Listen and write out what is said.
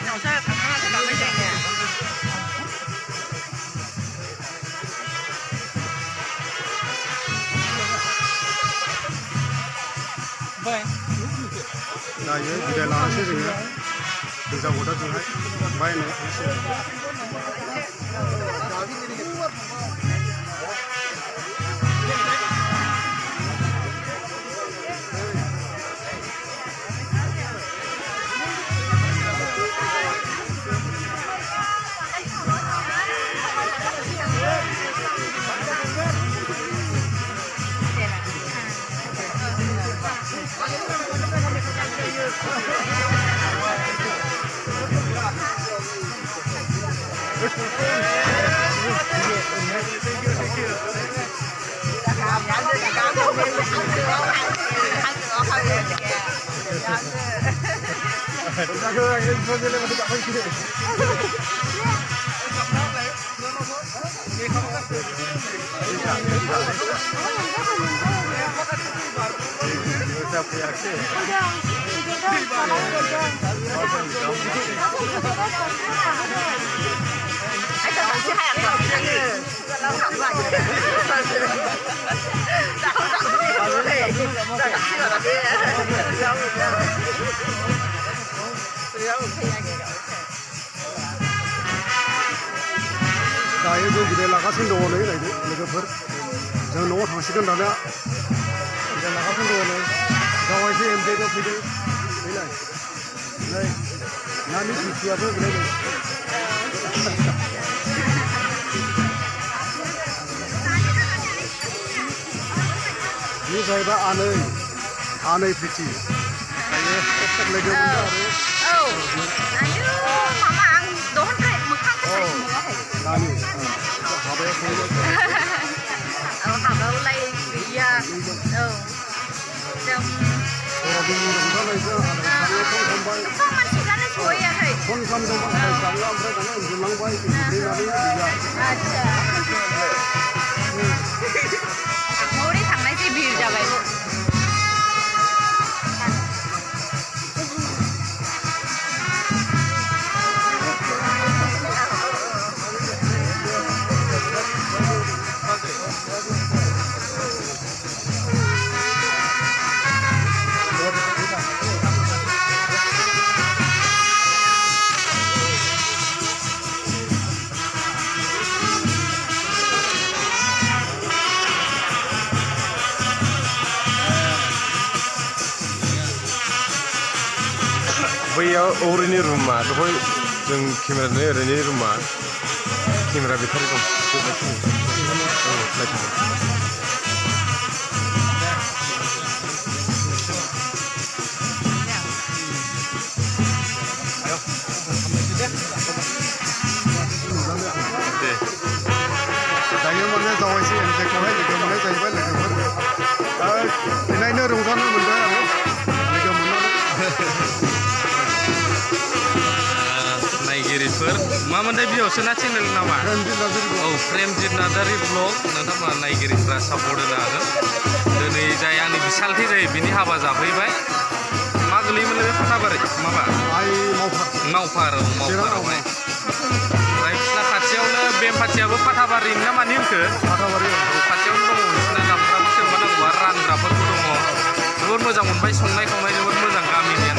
नोंसोर थांखांनासो गाबनाय जायो दायो बिदाय लानोसै जोङो हिनजाव गोदानजोंहाय बायनो दायो जों बिदाय लागासिनो दङ नै नायदो लोगोफोर जों न'आव थांसिगोन दाना बिदाय लागासिनो दङ नै गावायसो एमजेखौ फैदों फैलाय नै नानि सिसियाबो बिलाय बे जाहैबाय आनै प्रिति दायो लोगो मोनदों आरो हाबायाव फैदों हाबायावलाय गैया जों रंजानायजों मानसिफ्रानो सहैयाखै फन खालामदोंमोन जानो ओमफ्राय दाना उन्दुलांबाय उन्दुनानै गैया हरै थांनायसै भिर जाबाय बैयाव ओरैनि रुमा दहाय जों केमेरा नुयो ओरैनि रुमा केमेरा बेटारि दं दायो माने जावायसै एमजेखौहाय लोगो मोननाय जाहैबाय लोगोफोर बेनायनो रंजानो मोनबाय आरो लोगो मोननानै नायगिरिफोर मामोनथाय बेयावसो ना चेनेल नामा औ प्रेमजित नार्जारि ब्लग नोंथांमोना नायगिरिफ्रा सापर्ट होनो हागोन दिनै जाय आंनि बिसालथि जायो बिनि हाबा जाफैबाय मा गोलैयोमोन बे फाथाबारि माबा मावफार मावफारावहाय ओमफ्राय बिसिना खाथियावनो बेमपाथियाबो फाथाबारि ना मानि होनखो खाथियावनो दङ बिसिना दामग्राफोर सोरबा नांगौबा रानग्राफोरबो दङ जोबोद मोजां मोनबाय संनाय खावनाय जोबोद मोजां गामिनिया